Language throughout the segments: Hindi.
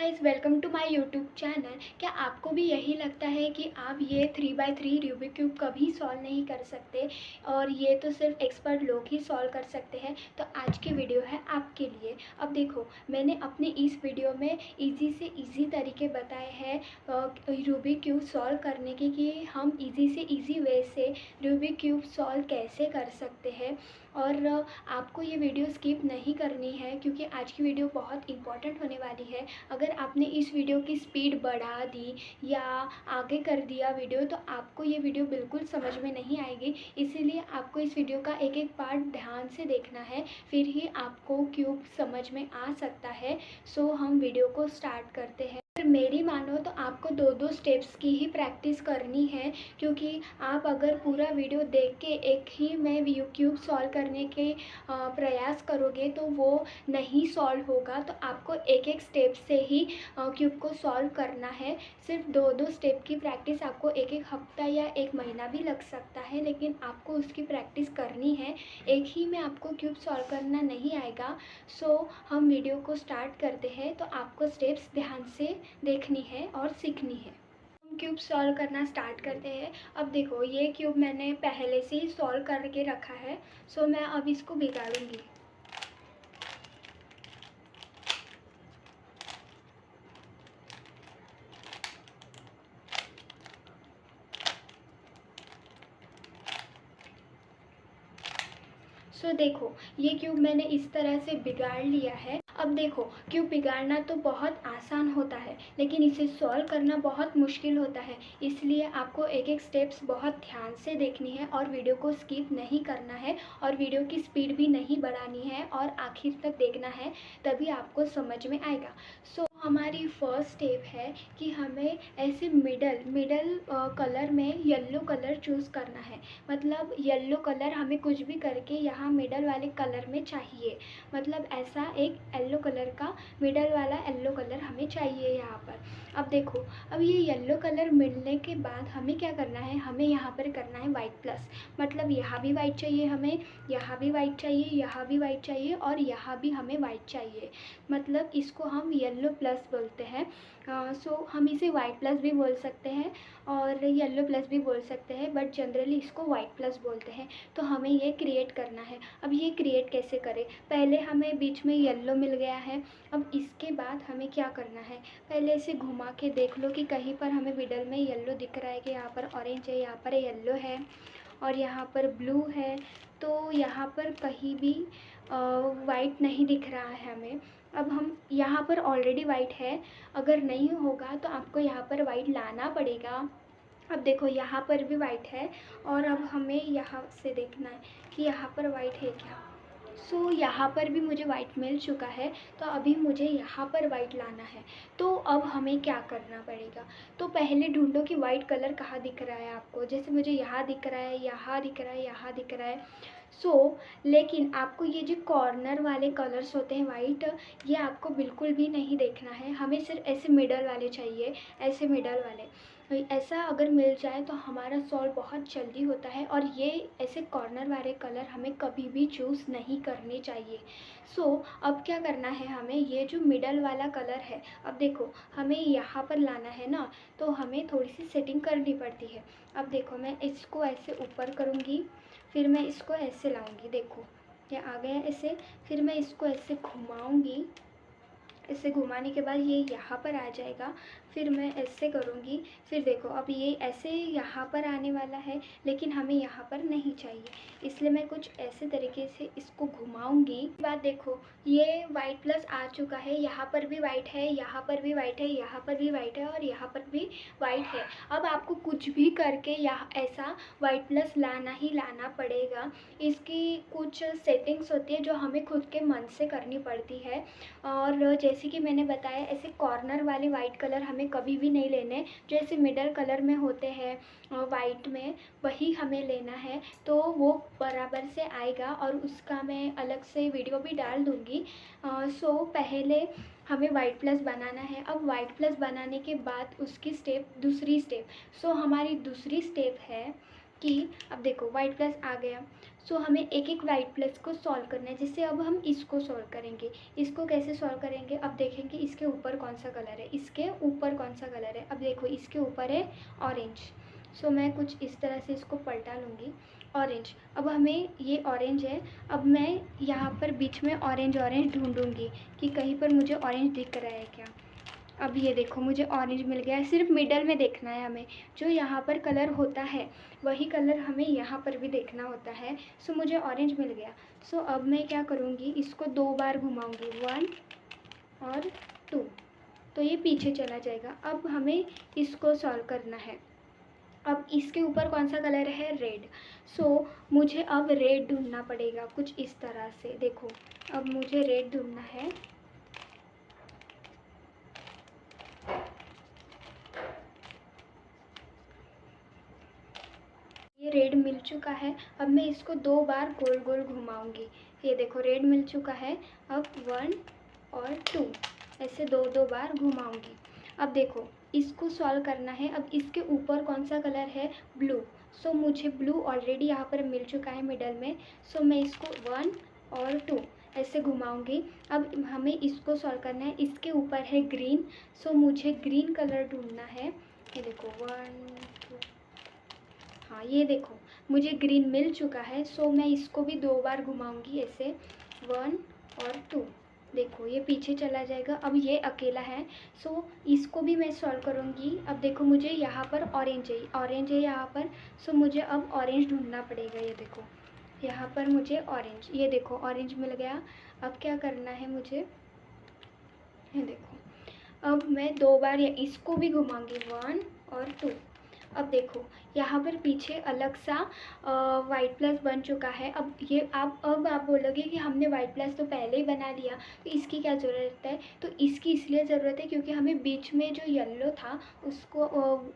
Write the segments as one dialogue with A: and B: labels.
A: Guys, welcome to my YouTube channel. क्या आपको भी यही लगता है कि आप ये 3x3 रूबिक क्यूब कभी सॉल्व नहीं कर सकते और ये तो सिर्फ एक्सपर्ट लोग ही सॉल्व कर सकते हैं? तो आज की वीडियो है आपके लिए। अब देखो, मैंने अपने इस वीडियो में इजी से इजी तरीके बताए हैं रूबिक क्यूब सॉल्व करने के, कि हम इजी से इजी वे से रूबिक क्यूब सॉल्व कैसे कर सकते हैं। और आपको ये वीडियो स्किप नहीं करनी है, क्योंकि आज की वीडियो बहुत इंपॉर्टेंट होने वाली है। अगर आपने इस वीडियो की स्पीड बढ़ा दी या आगे कर दिया वीडियो, तो आपको ये वीडियो बिल्कुल समझ में नहीं आएगी। इसीलिए आपको इस वीडियो का एक एक पार्ट ध्यान से देखना है, फिर ही आपको क्यूब समझ में आ सकता है। सो हम वीडियो को स्टार्ट करते हैं। मेरी मानो तो आपको दो दो स्टेप्स की ही प्रैक्टिस करनी है, क्योंकि आप अगर पूरा वीडियो देख के एक ही में क्यूब सॉल्व करने के प्रयास करोगे तो वो नहीं सॉल्व होगा। तो आपको एक एक स्टेप से ही क्यूब को सॉल्व करना है। सिर्फ दो दो स्टेप की प्रैक्टिस आपको एक एक हफ्ता या एक महीना भी लग सकता है, लेकिन आपको उसकी प्रैक्टिस करनी है। एक ही में आपको क्यूब सॉल्व करना नहीं आएगा। सो हम वीडियो को स्टार्ट करते हैं। तो आपको स्टेप्स ध्यान से देखनी है और सीखनी है। हम क्यूब सॉल्व करना स्टार्ट करते हैं। अब देखो, ये क्यूब मैंने पहले से ही सॉल्व करके रखा है। सो मैं अब इसको बिगाड़ूंगी। सो देखो, ये क्यूब मैंने इस तरह से बिगाड़ लिया है। अब देखो, क्यूब बिगाड़ना तो बहुत आसान होता है, लेकिन इसे सॉल्व करना बहुत मुश्किल होता है। इसलिए आपको एक एक स्टेप्स बहुत ध्यान से देखनी है और वीडियो को स्किप नहीं करना है, और वीडियो की स्पीड भी नहीं बढ़ानी है, और आखिर तक देखना है, तभी आपको समझ में आएगा। सो हमारी फर्स्ट स्टेप है कि हमें ऐसे मिडल कलर में येलो कलर चूज़ करना है। मतलब येलो कलर हमें कुछ भी करके यहाँ मिडल वाले कलर में चाहिए। मतलब ऐसा एक येलो कलर का मिडल वाला येलो कलर हमें चाहिए यहाँ पर। अब देखो, अब ये येलो कलर मिलने के बाद हमें क्या करना है, हमें यहाँ पर करना है वाइट प्लस। मतलब यहाँ भी वाइट चाहिए हमें, यहाँ भी वाइट चाहिए, यहाँ भी वाइट चाहिए, और यहाँ भी हमें वाइट चाहिए। मतलब इसको हम येलो प्लस बोलते हैं। सो हम इसे वाइट प्लस भी बोल सकते हैं और येलो प्लस भी बोल सकते हैं, बट जनरली इसको वाइट प्लस बोलते हैं। तो हमें ये क्रिएट करना है। अब ये क्रिएट कैसे करें? पहले हमें बीच में येलो मिल गया है। अब इसके बाद हमें क्या करना है, पहले इसे घुमा के देख लो कि कहीं पर हमें मिडल में येलो दिख रहा है, कि यहाँ पर ऑरेंज है, यहाँ पर येलो है, और यहाँ पर ब्लू है। तो यहाँ पर कहीं भी वाइट नहीं दिख रहा है हमें। अब हम यहाँ पर ऑलरेडी वाइट है, अगर नहीं होगा तो आपको यहाँ पर वाइट लाना पड़ेगा। अब देखो, यहाँ पर भी वाइट है, और अब हमें यहाँ से देखना है कि यहाँ पर वाइट है क्या। सो यहाँ पर भी मुझे वाइट मिल चुका है, तो अभी मुझे यहाँ पर वाइट लाना है। तो अब हमें क्या करना पड़ेगा, तो पहले ढूंढो कि वाइट कलर कहाँ दिख रहा है आपको। जैसे मुझे यहाँ दिख रहा है, यहाँ दिख रहा है, यहाँ दिख रहा है। लेकिन आपको ये जो कॉर्नर वाले कलर्स होते हैं वाइट, ये आपको बिल्कुल भी नहीं देखना है। हमें सिर्फ ऐसे मिडल वाले चाहिए, ऐसे मिडल वाले। ऐसा अगर मिल जाए तो हमारा सॉल्व बहुत जल्दी होता है, और ये ऐसे कॉर्नर वाले कलर हमें कभी भी चूज़ नहीं करने चाहिए। अब क्या करना है, हमें ये जो मिडल वाला कलर है, अब देखो हमें यहाँ पर लाना है ना, तो हमें थोड़ी सी सेटिंग करनी पड़ती है। अब देखो, मैं इसको ऐसे ऊपर करूँगी, फिर मैं इसको ऐसे लाऊंगी। देखो, ये आ गया ऐसे। फिर मैं इसको ऐसे घुमाऊंगी, ऐसे घुमाने के बाद ये यहाँ पर आ जाएगा। फिर मैं ऐसे करूँगी, फिर देखो अब ये ऐसे यहाँ पर आने वाला है, लेकिन हमें यहाँ पर नहीं चाहिए, इसलिए मैं कुछ ऐसे तरीके से इसको घुमाऊँगी। बात देखो, ये वाइट प्लस आ चुका है, यहाँ पर भी वाइट है, यहाँ पर भी वाइट है, यहाँ पर भी वाइट है, और यहाँ पर भी वाइट है। अब आपको कुछ भी करके यहाँ ऐसा वाइट प्लस लाना ही लाना पड़ेगा। इसकी कुछ सेटिंग्स होती है जो हमें खुद के मन से करनी पड़ती है। और जैसे कि मैंने बताया, ऐसे कॉर्नर वाले वाइट कलर हमें कभी भी नहीं लेने। जो ऐसे मिडल कलर में होते हैं वाइट में, वही हमें लेना है, तो वो बराबर से आएगा, और उसका मैं अलग से वीडियो भी डाल दूँगी। पहले हमें वाइट प्लस बनाना है। अब वाइट प्लस बनाने के बाद उसकी दूसरी स्टेप हमारी दूसरी स्टेप है कि अब देखो वाइट प्लस आ गया, सो हमें एक एक वाइट प्लस को सॉल्व करना है। जैसे अब हम इसको सॉल्व करेंगे। इसको कैसे सॉल्व करेंगे, अब देखेंगे इसके ऊपर कौन सा कलर है, इसके ऊपर कौन सा कलर है। अब देखो इसके ऊपर है ऑरेंज। सो मैं कुछ इस तरह से इसको पलटा लूँगी, ऑरेंज। अब हमें ये ऑरेंज है। अब मैं यहाँ पर बीच में ऑरेंज ऑरेंज ढूंढूंगी कि कहीं पर मुझे ऑरेंज दिख रहा है क्या। अब ये देखो मुझे ऑरेंज मिल गया है। सिर्फ मिडल में देखना है हमें, जो यहाँ पर कलर होता है वही कलर हमें यहाँ पर भी देखना होता है। सो मुझे ऑरेंज मिल गया। सो अब मैं क्या करूँगी, इसको 2 बार घुमाऊँगी, 1 और 2, तो ये पीछे चला जाएगा। अब हमें इसको सॉल्व करना है। अब इसके ऊपर कौन सा कलर है, रेड। सो मुझे अब रेड ढूंढना पड़ेगा कुछ इस तरह से। देखो अब मुझे रेड ढूंढना है। ये रेड मिल चुका है। अब मैं इसको 2 बार गोल गोल घुमाऊंगी। ये देखो रेड मिल चुका है। अब 1 और 2 ऐसे 2 बार घुमाऊंगी। अब देखो इसको सॉल्व करना है। अब इसके ऊपर कौन सा कलर है, ब्लू। सो मुझे ब्लू ऑलरेडी यहाँ पर मिल चुका है मिडल में। सो मैं इसको 1 और 2 ऐसे घुमाऊंगी। अब हमें इसको सॉल्व करना है। इसके ऊपर है ग्रीन। सो मुझे ग्रीन कलर ढूंढना है। ये देखो 1 2, हाँ ये देखो मुझे ग्रीन मिल चुका है। सो मैं इसको भी 2 बार घुमाऊंगी ऐसे, 1 और 2। देखो ये पीछे चला जाएगा। अब ये अकेला है। सो इसको भी मैं सॉल्व करूँगी। अब देखो मुझे यहाँ पर ऑरेंज है यहाँ पर। सो मुझे अब ऑरेंज ढूंढना पड़ेगा। ये देखो यहाँ पर मुझे ऑरेंज, ये देखो ऑरेंज मिल गया। अब क्या करना है मुझे, ये देखो अब मैं 2 बार इसको भी घुमाऊंगी, 1 और 2। अब देखो यहाँ पर पीछे अलग सा वाइट प्लस बन चुका है। अब ये अब आप बोलोगे कि हमने वाइट प्लस तो पहले ही बना लिया, तो इसकी क्या ज़रूरत है। तो इसकी इसलिए ज़रूरत है क्योंकि हमें बीच में जो येलो था उसको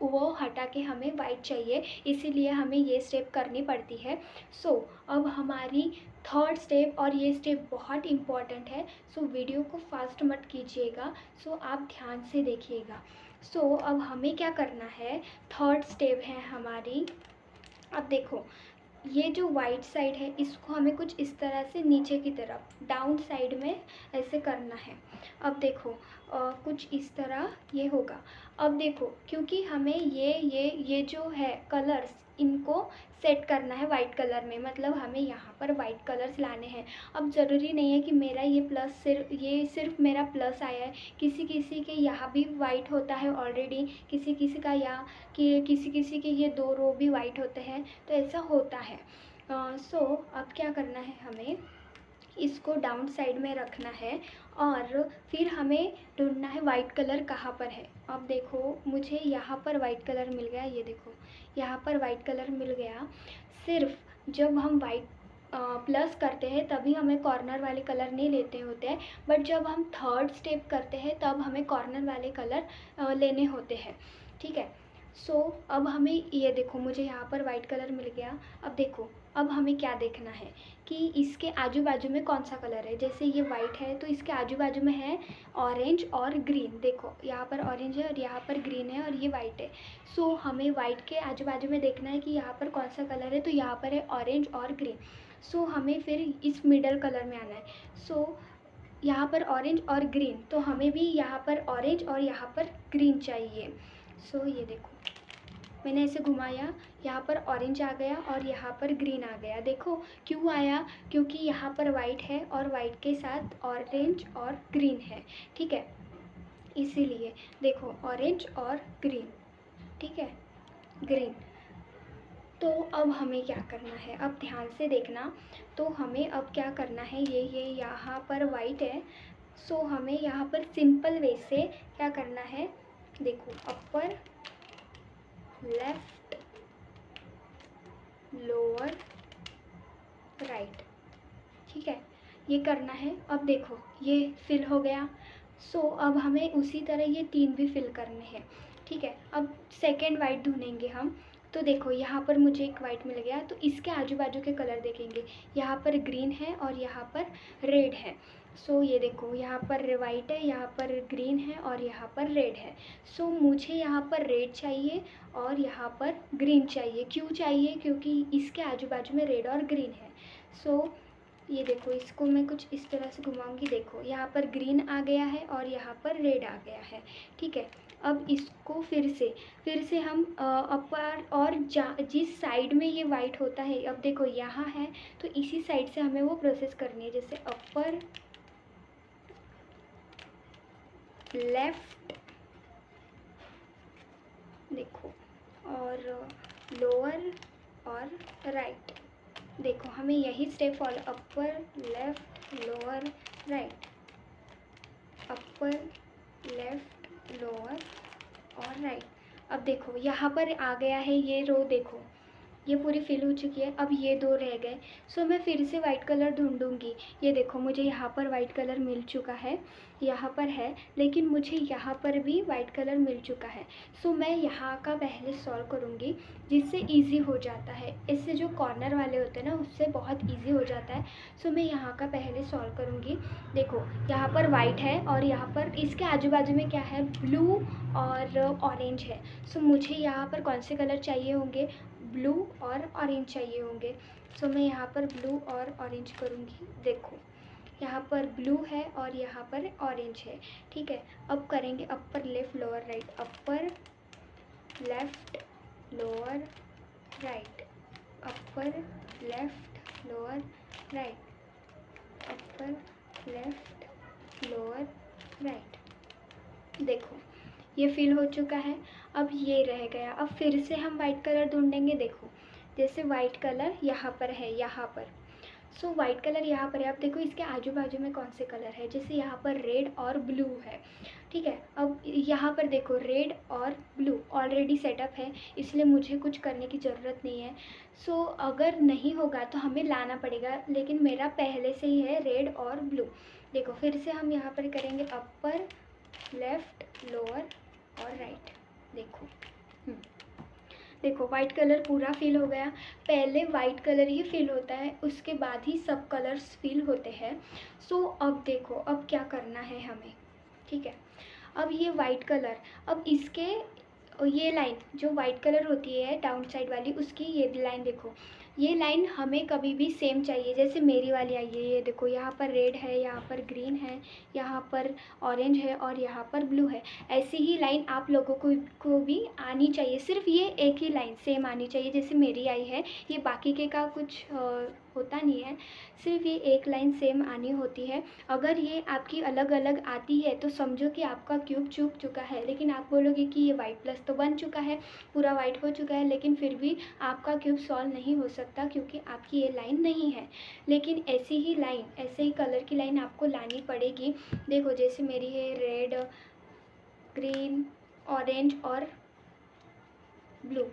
A: वो हटा के हमें वाइट चाहिए, इसीलिए हमें ये स्टेप करनी पड़ती है। सो अब हमारी थर्ड स्टेप, और ये स्टेप बहुत इम्पॉर्टेंट है। सो वीडियो को फास्ट मत कीजिएगा, सो आप ध्यान से देखिएगा। सो अब हमें क्या करना है, थर्ड स्टेप है हमारी। अब देखो ये जो वाइट साइड है इसको हमें कुछ इस तरह से नीचे की तरफ डाउन साइड में ऐसे करना है। अब देखो कुछ इस तरह ये होगा। अब देखो क्योंकि हमें ये जो है कलर्स इनको सेट करना है वाइट कलर में, मतलब हमें यहाँ पर वाइट कलर्स लाने हैं। अब ज़रूरी नहीं है कि मेरा ये प्लस सिर्फ मेरा प्लस आया है, किसी किसी के यहाँ भी वाइट होता है ऑलरेडी, किसी किसी का यहाँ कि किसी किसी के ये 2 रो भी वाइट होते हैं, तो ऐसा होता है। सो अब क्या करना है, हमें इसको डाउन साइड में रखना है और फिर हमें ढूंढना है वाइट कलर कहाँ पर है। अब देखो मुझे यहाँ पर वाइट कलर मिल गया, ये देखो यहाँ पर वाइट कलर मिल गया। सिर्फ जब हम वाइट प्लस करते हैं तभी हमें कॉर्नर वाले कलर नहीं लेते होते हैं, बट जब हम थर्ड स्टेप करते हैं तब हमें कॉर्नर वाले कलर लेने होते हैं, ठीक है। सो अब हमें ये देखो मुझे यहाँ पर वाइट कलर मिल गया। अब देखो अब हमें क्या देखना है कि इसके आजू बाजू में कौन सा कलर है। जैसे ये वाइट है तो इसके आजू बाजू में है ऑरेंज और ग्रीन। देखो यहाँ पर ऑरेंज है और यहाँ पर ग्रीन है और ये वाइट है। सो हमें वाइट के आजू बाजू में देखना है कि यहाँ पर कौन सा कलर है, तो यहाँ पर है ऑरेंज और ग्रीन। सो हमें फिर इस मिडल कलर में आना है। सो यहाँ पर ऑरेंज और ग्रीन, तो हमें भी यहाँ पर ऑरेंज और यहाँ पर ग्रीन चाहिए। सो ये देखो मैंने ऐसे घुमाया, यहाँ पर ऑरेंज आ गया और यहाँ पर ग्रीन आ गया। देखो क्यों आया, क्योंकि यहाँ पर वाइट है और वाइट के साथ ऑरेंज और ग्रीन है, ठीक है, इसीलिए देखो ऑरेंज और ग्रीन, ठीक है, ग्रीन। तो अब हमें क्या करना है, अब ध्यान से देखना। तो हमें अब क्या करना है, ये यहाँ पर वाइट है। सो हमें यहाँ पर सिंपल वे से क्या करना है, देखो अपर लेफ्ट लोअर राइट, ठीक है, ये करना है। अब देखो ये फिल हो गया। सो अब हमें उसी तरह ये 3 भी फिल करने हैं, ठीक है। अब सेकेंड वाइट ढूंढेंगे हम। तो देखो यहाँ पर मुझे एक वाइट मिल गया, तो इसके आजू बाजू के कलर देखेंगे, यहाँ पर ग्रीन है और यहाँ पर रेड है। सो ये देखो यहाँ पर वाइट है, यहाँ पर ग्रीन है और यहाँ पर रेड है। सो मुझे यहाँ पर रेड चाहिए और यहाँ पर ग्रीन चाहिए। क्यों चाहिए? क्योंकि इसके आजू बाजू में रेड और ग्रीन है। सो ये देखो, इसको मैं कुछ इस तरह से घुमाऊंगी। देखो यहाँ पर ग्रीन आ गया है और यहाँ पर रेड आ गया है, ठीक है। अब इसको फिर से हम अपर और जिस साइड में ये वाइट होता है, अब देखो यहाँ है तो इसी साइड से हमें वो प्रोसेस करनी है। जैसे अपर, लेफ्ट, देखो, और लोअर और राइट। देखो हमें यही स्टेप फॉलो, अपर, लेफ्ट, लोअर, राइट, अपर, लेफ्ट, लोअर और राइट। अब देखो यहाँ पर आ गया है ये रो, देखो ये पूरी फिल हो चुकी है। अब ये दो रह गए। सो मैं फिर से वाइट कलर ढूंढूंगी। ये देखो मुझे यहाँ पर वाइट कलर मिल चुका है, यहाँ पर है, लेकिन मुझे यहाँ पर भी वाइट कलर मिल चुका है। सो मैं यहाँ का पहले सॉल्व करूँगी, जिससे इजी हो जाता है। इससे जो कॉर्नर वाले होते हैं ना, उससे बहुत इजी हो जाता है। सो मैं यहाँ का पहले सॉल्व करूँगी। देखो यहाँ पर वाइट है और यहाँ पर इसके आजू बाजू में क्या है, ब्लू और ऑरेंज है। सो मुझे यहाँ पर कौन से कलर चाहिए होंगे, ब्लू और ऑरेंज चाहिए होंगे। सो मैं यहाँ पर ब्लू और ऑरेंज करूँगी। देखो यहाँ पर ब्लू है और यहाँ पर ऑरेंज है, ठीक है। अब करेंगे अपर, लेफ्ट, लोअर, राइट, अपर, लेफ्ट, लोअर, राइट, अपर, लेफ्ट, लोअर, राइट, अपर, लेफ्ट, लोअर, राइट। देखो ये फिल हो चुका है। अब ये रह गया। अब फिर से हम वाइट कलर ढूंढेंगे। देखो जैसे वाइट कलर यहाँ पर है, यहाँ पर, सो वाइट कलर यहाँ पर है। अब देखो इसके आजू बाजू में कौन से कलर है, जैसे यहाँ पर रेड और ब्लू है, ठीक है। अब यहाँ पर देखो रेड और ब्लू ऑलरेडी सेटअप है, इसलिए मुझे कुछ करने की ज़रूरत नहीं है। सो अगर नहीं होगा तो हमें लाना पड़ेगा, लेकिन मेरा पहले से ही है रेड और ब्लू। देखो फिर से हम यहाँ पर करेंगे अपर, लेफ्ट, लोअर और राइट। देखो देखो वाइट कलर पूरा फिल हो गया। पहले वाइट कलर ही फिल होता है, उसके बाद ही सब कलर्स फिल होते हैं। सो अब देखो अब क्या करना है हमें, ठीक है। अब ये वाइट कलर, अब इसके ये लाइन जो वाइट कलर होती है डाउन साइड वाली, उसकी ये लाइन देखो, ये लाइन हमें कभी भी सेम चाहिए। जैसे मेरी वाली आई है, ये देखो यहाँ पर रेड है, यहाँ पर ग्रीन है, यहाँ पर ऑरेंज है और यहाँ पर ब्लू है। ऐसी ही लाइन आप लोगों को भी आनी चाहिए। सिर्फ ये एक ही लाइन सेम आनी चाहिए, जैसे मेरी आई है। ये बाकी के का कुछ होता नहीं है, सिर्फ ये एक लाइन सेम आनी होती है। अगर ये आपकी अलग अलग आती है तो समझो कि आपका क्यूब चूक चुका है। लेकिन आप बोलोगे कि ये वाइट प्लस तो बन चुका है, पूरा वाइट हो चुका है, लेकिन फिर भी आपका क्यूब सॉल्व नहीं हो सकता, क्योंकि आपकी ये लाइन नहीं है। लेकिन ऐसी ही लाइन, ऐसे ही कलर की लाइन आपको लानी पड़ेगी। देखो जैसे मेरी है रेड, ग्रीन, ऑरेंज और ब्लू,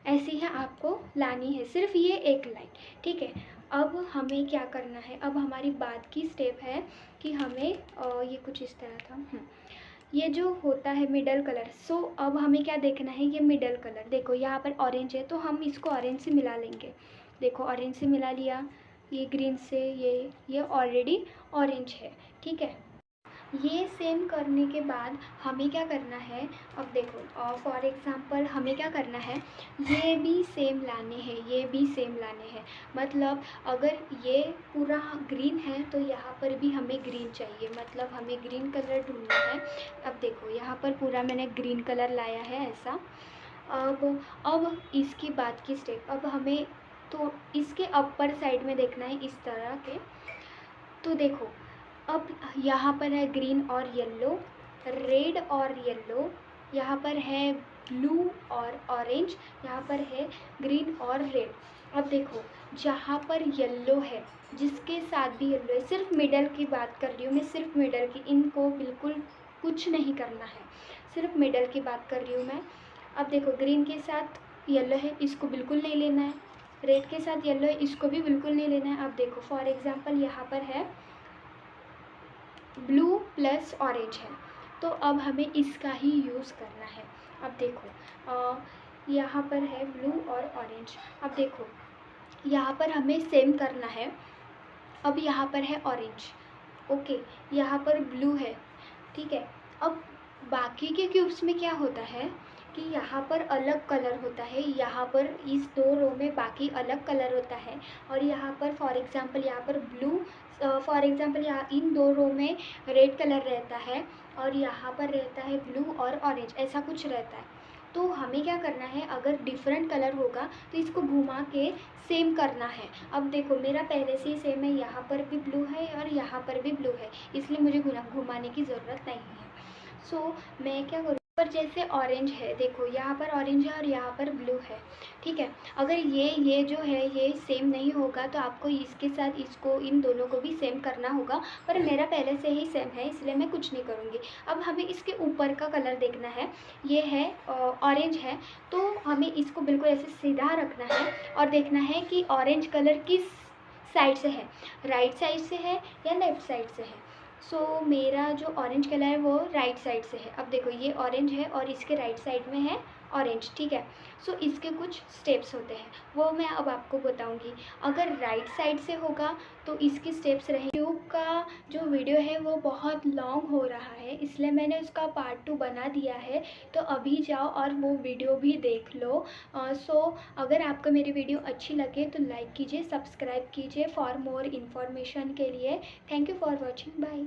A: ऐसी है आपको लानी है, सिर्फ ये एक लाइन, ठीक है। अब हमें क्या करना है, अब हमारी बाद की स्टेप है कि हमें ये कुछ इस तरह था, ये जो होता है मिडल कलर। सो अब हमें क्या देखना है, ये मिडल कलर देखो यहाँ पर ऑरेंज है, तो हम इसको ऑरेंज से मिला लेंगे। देखो ऑरेंज से मिला लिया, ये ग्रीन से, ये ऑलरेडी ऑरेंज है, ठीक है। ये सेम करने के बाद हमें क्या करना है, अब देखो फॉर एग्ज़ाम्पल हमें क्या करना है, ये भी सेम लाने हैं, ये भी सेम लाने हैं। मतलब अगर ये पूरा ग्रीन है तो यहाँ पर भी हमें ग्रीन चाहिए, मतलब हमें ग्रीन कलर ढूंढना है। अब देखो यहाँ पर पूरा मैंने ग्रीन कलर लाया है ऐसा। अब इसकी बाद की स्टेप, अब हमें तो इसके अपर साइड में देखना है इस तरह के। तो देखो अब यहाँ पर है ग्रीन और येलो, रेड और येलो, यहाँ पर है ब्लू और ऑरेंज, यहाँ पर है ग्रीन और रेड। अब देखो जहाँ पर येलो है, जिसके साथ भी येलो है, सिर्फ मिडल की बात कर रही हूँ मैं, सिर्फ मिडल की, इनको बिल्कुल कुछ नहीं करना है, सिर्फ मिडल की बात कर रही हूँ मैं। अब देखो ग्रीन के साथ येलो है, इसको बिल्कुल नहीं लेना है, रेड के साथ येलो है, इसको भी बिल्कुल नहीं लेना है। अब देखो फॉर एग्ज़ाम्पल यहाँ पर है ब्लू प्लस ऑरेंज है, तो अब हमें इसका ही यूज़ करना है। अब देखो यहाँ पर है ब्लू और ऑरेंज। अब देखो यहाँ पर हमें सेम करना है। अब यहाँ पर है ऑरेंज, ओके, यहाँ पर ब्लू है, ठीक है। अब बाकी के क्यूब्स में क्या होता है कि यहाँ पर अलग कलर होता है, यहाँ पर इस 2 रो में बाकी अलग कलर होता है, और यहाँ पर फॉर एग्ज़ाम्पल यहाँ पर ब्लू, फॉर एग्ज़ाम्पल यहाँ इन 2 रो में रेड कलर रहता है और यहाँ पर रहता है ब्लू और ऑरेंज, ऐसा कुछ रहता है। तो हमें क्या करना है, अगर डिफरेंट कलर होगा तो इसको घुमा के सेम करना है। अब देखो मेरा पहले से ही सेम है, यहाँ पर भी ब्लू है और यहाँ पर भी ब्लू है, इसलिए मुझे घुमाने की ज़रूरत नहीं है। सो मैं क्या करूँ, पर जैसे ऑरेंज है, देखो यहाँ पर ऑरेंज है और यहाँ पर ब्लू है, ठीक है। अगर ये जो है ये सेम नहीं होगा तो आपको इसके साथ इसको, इन दोनों को भी सेम करना होगा, पर मेरा पहले से ही सेम है इसलिए मैं कुछ नहीं करूँगी। अब हमें इसके ऊपर का कलर देखना है, ये है ऑरेंज है, तो हमें इसको बिल्कुल ऐसे सीधा रखना है और देखना है कि ऑरेंज कलर किस साइड से है, राइट साइड से है या लेफ़्ट साइड से है। सो मेरा जो ऑरेंज कलर है वो राइट साइड से है। अब देखो ये ऑरेंज है और इसके राइट साइड में है ऑरेंज, ठीक है। सो इसके कुछ स्टेप्स होते हैं वो मैं अब आपको बताऊंगी। अगर राइट साइड से होगा तो इसके स्टेप्स रहेंगे। ट्यूब का जो वीडियो है वो बहुत लॉन्ग हो रहा है, इसलिए मैंने उसका पार्ट 2 बना दिया है, तो अभी जाओ और वो वीडियो भी देख लो। सो अगर आपको मेरी वीडियो अच्छी लगे तो लाइक कीजिए, सब्सक्राइब कीजिए फॉर मोर इन्फॉर्मेशन के लिए। Thank you for watching, bye.